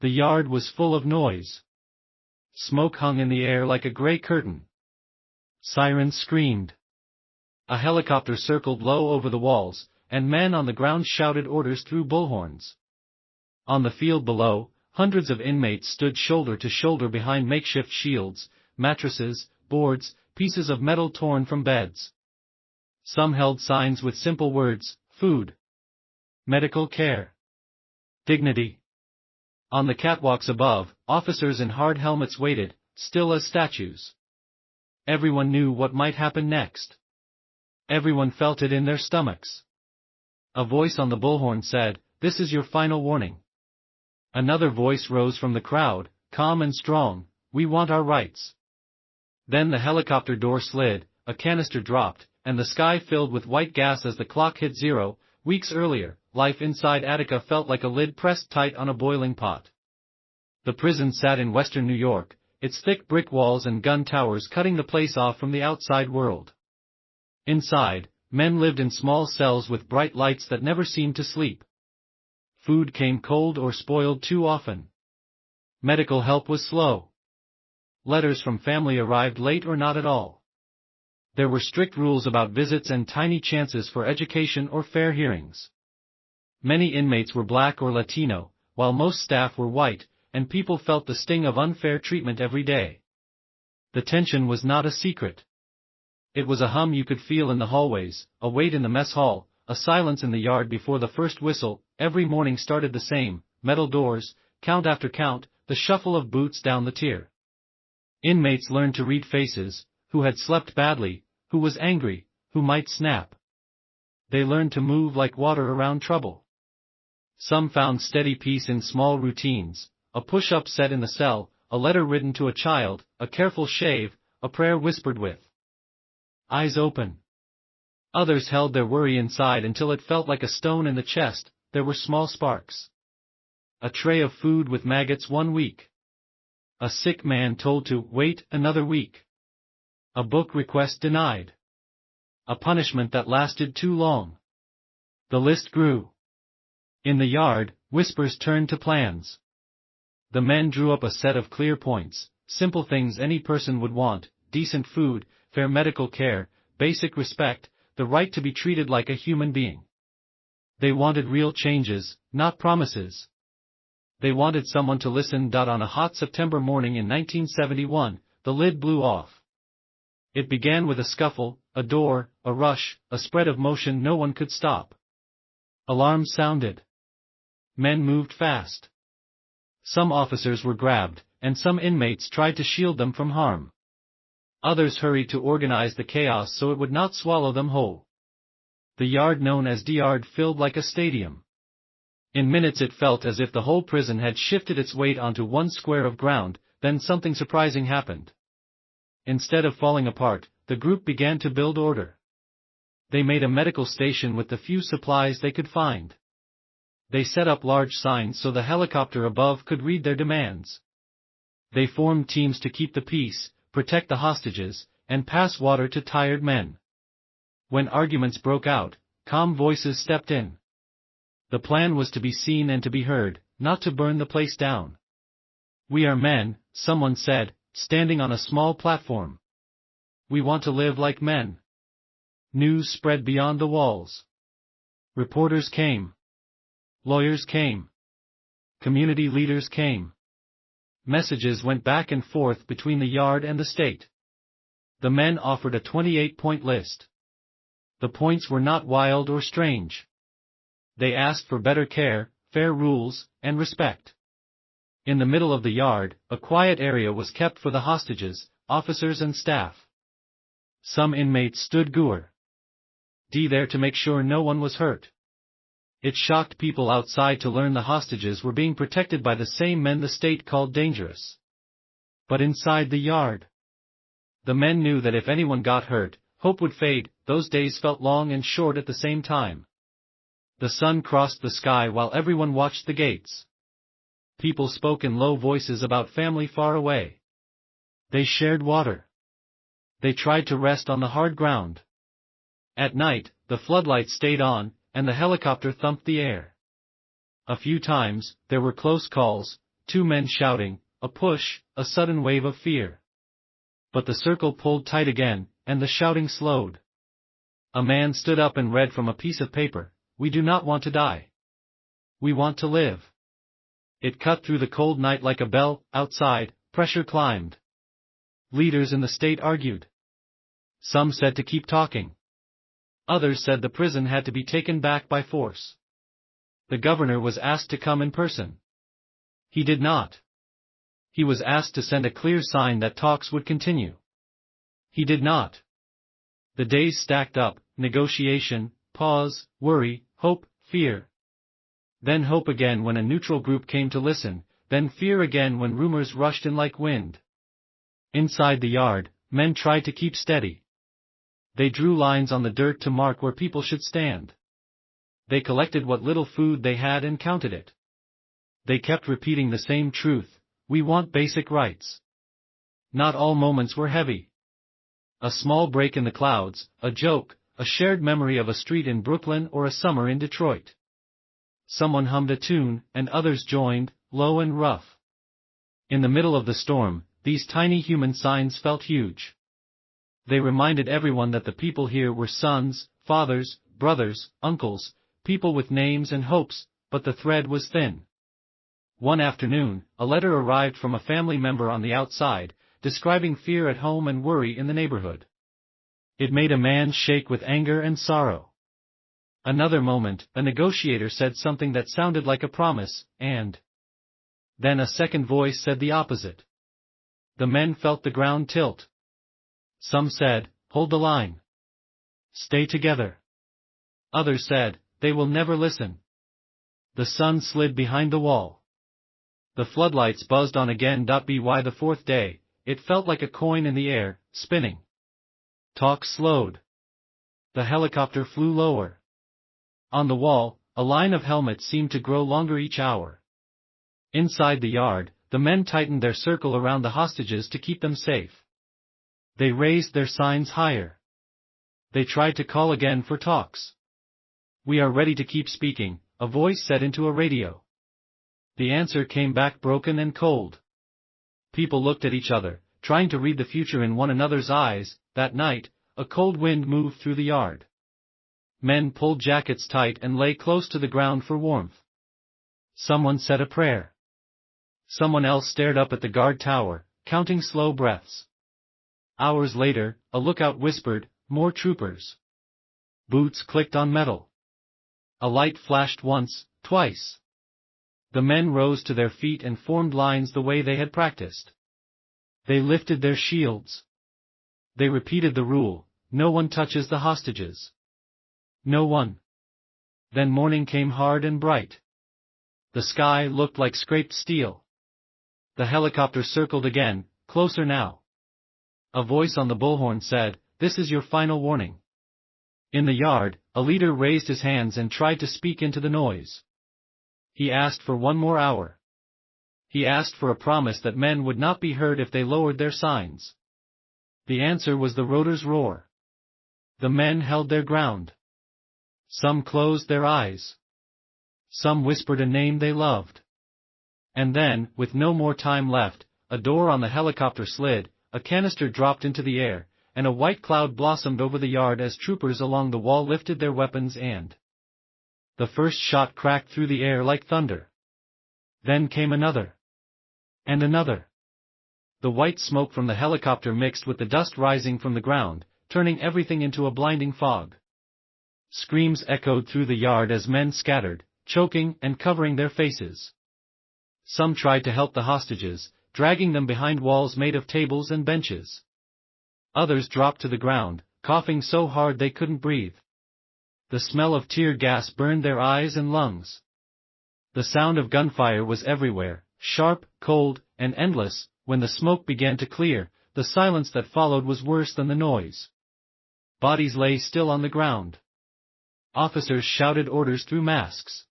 The yard was full of noise. Smoke hung in the air like a gray curtain. Sirens screamed. A helicopter circled low over the walls, and men on the ground shouted orders through bullhorns. On the field below, hundreds of inmates stood shoulder to shoulder behind makeshift shields, mattresses, boards, pieces of metal torn from beds. Some held signs with simple words: food, medical care, dignity. On the catwalks above, officers in hard helmets waited, still as statues. Everyone knew what might happen next. Everyone felt it in their stomachs. A voice on the bullhorn said, "This is your final warning." Another voice rose from the crowd, calm and strong, "We want our rights." Then the helicopter door slid, a canister dropped, and the sky filled with white gas as the clock hit 0. Weeks earlier, life inside Attica felt like a lid pressed tight on a boiling pot. The prison sat in western New York, its thick brick walls and gun towers cutting the place off from the outside world. Inside, men lived in small cells with bright lights that never seemed to sleep. Food came cold or spoiled too often. Medical help was slow. Letters from family arrived late or not at all. There were strict rules about visits and tiny chances for education or fair hearings. Many inmates were black or Latino, while most staff were white, and people felt the sting of unfair treatment every day. The tension was not a secret. It was a hum you could feel in the hallways, a wait in the mess hall, a silence in the yard before the first whistle. Every morning started the same: metal doors, count after count, the shuffle of boots down the tier. Inmates learned to read faces: who had slept badly, who was angry, who might snap. They learned to move like water around trouble. Some found steady peace in small routines: a push-up set in the cell, a letter written to a child, a careful shave, a prayer whispered with eyes open. Others held their worry inside until it felt like a stone in the chest. There were small sparks. A tray of food with maggots 1 week. A sick man told to wait another week. A book request denied. A punishment that lasted too long. The list grew. In the yard, whispers turned to plans. The men drew up a set of clear points: simple things any person would want: decent food, fair medical care, basic respect, the right to be treated like a human being. They wanted real changes, not promises. They wanted someone to listen. On a hot September morning in 1971, the lid blew off. It began with a scuffle, a door, a rush, a spread of motion no one could stop. Alarms sounded. Men moved fast. Some officers were grabbed, and some inmates tried to shield them from harm. Others hurried to organize the chaos so it would not swallow them whole. The yard known as the Yard filled like a stadium. In minutes it felt as if the whole prison had shifted its weight onto one square of ground. Then something surprising happened. Instead of falling apart, the group began to build order. They made a medical station with the few supplies they could find. They set up large signs so the helicopter above could read their demands. They formed teams to keep the peace, protect the hostages, and pass water to tired men. When arguments broke out, calm voices stepped in. The plan was to be seen and to be heard, not to burn the place down. "We are men," someone said, standing on a small platform. "We want to live like men." News spread beyond the walls. Reporters came. Lawyers came. Community leaders came. Messages went back and forth between the yard and the state. The men offered a 28-point list. The points were not wild or strange. They asked for better care, fair rules, and respect. In the middle of the yard, a quiet area was kept for the hostages, officers and staff. Some inmates stood guard there to make sure no one was hurt. It shocked people outside to learn the hostages were being protected by the same men the state called dangerous. But inside the yard, the men knew that if anyone got hurt, hope would fade. Those days felt long and short at the same time. The sun crossed the sky while everyone watched the gates. People spoke in low voices about family far away. They shared water. They tried to rest on the hard ground. At night, the floodlights stayed on, and the helicopter thumped the air. A few times, there were close calls, two men shouting, a push, a sudden wave of fear. But the circle pulled tight again, and the shouting slowed. A man stood up and read from a piece of paper, "We do not want to die. We want to live." It cut through the cold night like a bell. Outside, pressure climbed. Leaders in the state argued. Some said to keep talking. Others said the prison had to be taken back by force. The governor was asked to come in person. He did not. He was asked to send a clear sign that talks would continue. He did not. The days stacked up, negotiation, pause, worry, hope, fear. Then hope again when a neutral group came to listen, then fear again when rumors rushed in like wind. Inside the yard, men tried to keep steady. They drew lines on the dirt to mark where people should stand. They collected what little food they had and counted it. They kept repeating the same truth: we want basic rights. Not all moments were heavy. A small break in the clouds, a joke, a shared memory of a street in Brooklyn or a summer in Detroit. Someone hummed a tune, and others joined, low and rough. In the middle of the storm, these tiny human signs felt huge. They reminded everyone that the people here were sons, fathers, brothers, uncles, people with names and hopes, but the thread was thin. One afternoon, a letter arrived from a family member on the outside, describing fear at home and worry in the neighborhood. It made a man shake with anger and sorrow. Another moment, a negotiator said something that sounded like a promise, and then a second voice said the opposite. The men felt the ground tilt. Some said, "Hold the line. Stay together." Others said, "They will never listen." The sun slid behind the wall. The floodlights buzzed on again. By the fourth day, it felt like a coin in the air, spinning. Talk slowed. The helicopter flew lower. On the wall, a line of helmets seemed to grow longer each hour. Inside the yard, the men tightened their circle around the hostages to keep them safe. They raised their signs higher. They tried to call again for talks. "We are ready to keep speaking," a voice said into a radio. The answer came back broken and cold. People looked at each other, trying to read the future in one another's eyes. That night, a cold wind moved through the yard. Men pulled jackets tight and lay close to the ground for warmth. Someone said a prayer. Someone else stared up at the guard tower, counting slow breaths. Hours later, a lookout whispered, "More troopers." Boots clicked on metal. A light flashed once, twice. The men rose to their feet and formed lines the way they had practiced. They lifted their shields. They repeated the rule: no one touches the hostages. No one. Then morning came hard and bright. The sky looked like scraped steel. The helicopter circled again, closer now. A voice on the bullhorn said, "This is your final warning." In the yard, a leader raised his hands and tried to speak into the noise. He asked for one more hour. He asked for a promise that men would not be hurt if they lowered their signs. The answer was the rotor's roar. The men held their ground. Some closed their eyes. Some whispered a name they loved. And then, with no more time left, a door on the helicopter slid, a canister dropped into the air, and a white cloud blossomed over the yard as troopers along the wall lifted their weapons and the first shot cracked through the air like thunder. Then came another. And another. The white smoke from the helicopter mixed with the dust rising from the ground, turning everything into a blinding fog. Screams echoed through the yard as men scattered, choking and covering their faces. Some tried to help the hostages, dragging them behind walls made of tables and benches. Others dropped to the ground, coughing so hard they couldn't breathe. The smell of tear gas burned their eyes and lungs. The sound of gunfire was everywhere, sharp, cold, and endless. When the smoke began to clear, the silence that followed was worse than the noise. Bodies lay still on the ground. Officers shouted orders through masks.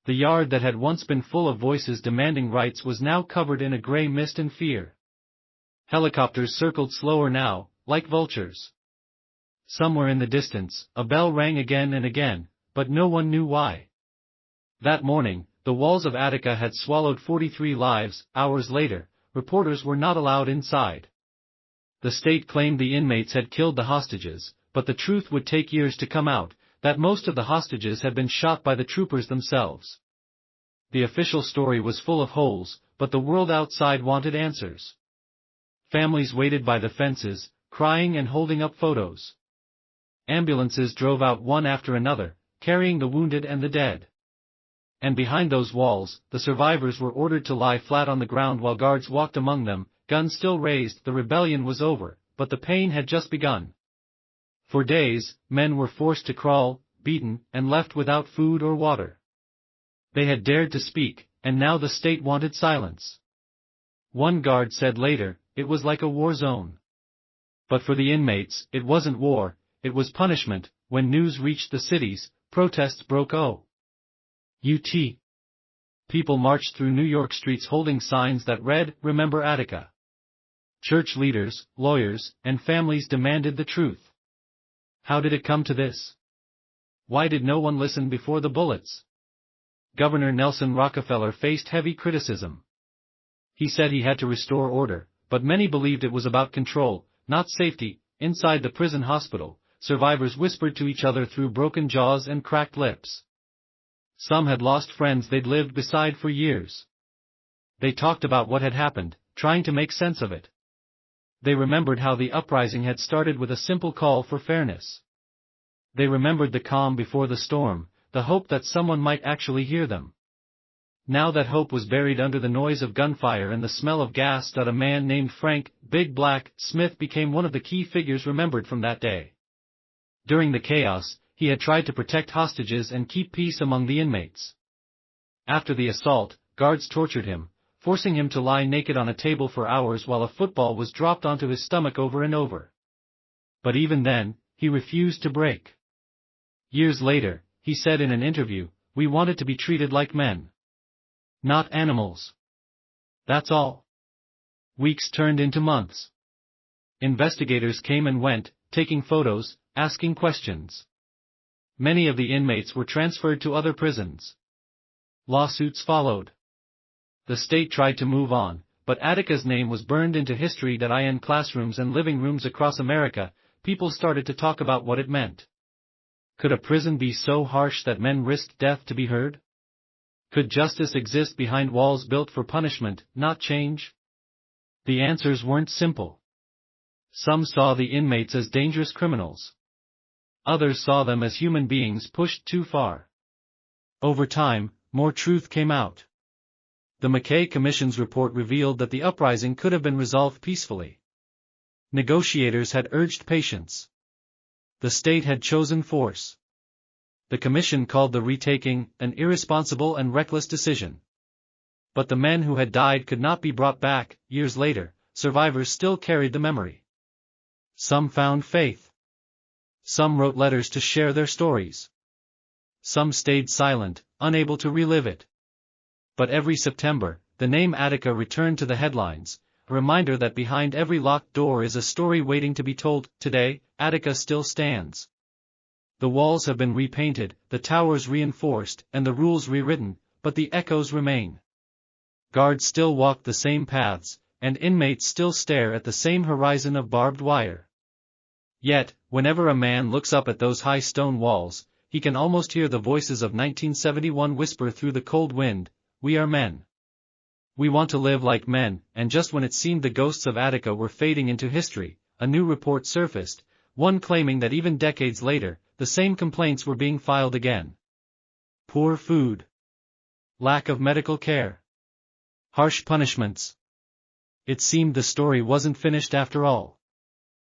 The yard that had once been full of voices demanding rights was now covered in a gray mist and fear. Helicopters circled slower now, like vultures. Somewhere in the distance, a bell rang again and again, but no one knew why. That morning, the walls of Attica had swallowed 43 lives. Hours later, reporters were not allowed inside. The state claimed the inmates had killed the hostages, but the truth would take years to come out, that most of the hostages had been shot by the troopers themselves. The official story was full of holes, but the world outside wanted answers. Families waited by the fences, crying and holding up photos. Ambulances drove out one after another, carrying the wounded and the dead. And behind those walls, the survivors were ordered to lie flat on the ground while guards walked among them, guns still raised. The rebellion was over, but the pain had just begun. For days, men were forced to crawl, beaten, and left without food or water. They had dared to speak, and now the state wanted silence. One guard said later, "It was like a war zone." But for the inmates, it wasn't war, it was punishment. When news reached the cities, protests broke out. People marched through New York streets holding signs that read, "Remember Attica." Church leaders, lawyers, and families demanded the truth. How did it come to this? Why did no one listen before the bullets? Governor Nelson Rockefeller faced heavy criticism. He said he had to restore order, but many believed it was about control, not safety. Inside the prison hospital, survivors whispered to each other through broken jaws and cracked lips. Some had lost friends they'd lived beside for years. They talked about what had happened, trying to make sense of it. They remembered how the uprising had started with a simple call for fairness. They remembered the calm before the storm, the hope that someone might actually hear them. Now that hope was buried under the noise of gunfire and the smell of gas. A man named Frank "Big Black" Smith became one of the key figures remembered from that day. During the chaos, he had tried to protect hostages and keep peace among the inmates. After the assault, guards tortured him, forcing him to lie naked on a table for hours while a football was dropped onto his stomach over and over. But even then, he refused to break. Years later, he said in an interview, "We wanted to be treated like men. Not animals. That's all." Weeks turned into months. Investigators came and went, taking photos, asking questions. Many of the inmates were transferred to other prisons. Lawsuits followed. The state tried to move on, but Attica's name was burned into history. In classrooms and living rooms across America, people started to talk about what it meant. Could a prison be so harsh that men risked death to be heard? Could justice exist behind walls built for punishment, not change? The answers weren't simple. Some saw the inmates as dangerous criminals. Others saw them as human beings pushed too far. Over time, more truth came out. The McKay Commission's report revealed that the uprising could have been resolved peacefully. Negotiators had urged patience. The state had chosen force. The commission called the retaking an irresponsible and reckless decision. But the men who had died could not be brought back. Years later, survivors still carried the memory. Some found faith. Some wrote letters to share their stories. Some stayed silent, unable to relive it. But every September, the name Attica returned to the headlines, a reminder that behind every locked door is a story waiting to be told. Today, Attica still stands. The walls have been repainted, the towers reinforced, and the rules rewritten, but the echoes remain. Guards still walk the same paths, and inmates still stare at the same horizon of barbed wire. Yet, whenever a man looks up at those high stone walls, he can almost hear the voices of 1971 whisper through the cold wind, "We are men. We want to live like men." And just when it seemed the ghosts of Attica were fading into history, a new report surfaced, one claiming that even decades later, the same complaints were being filed again. Poor food. Lack of medical care. Harsh punishments. It seemed the story wasn't finished after all.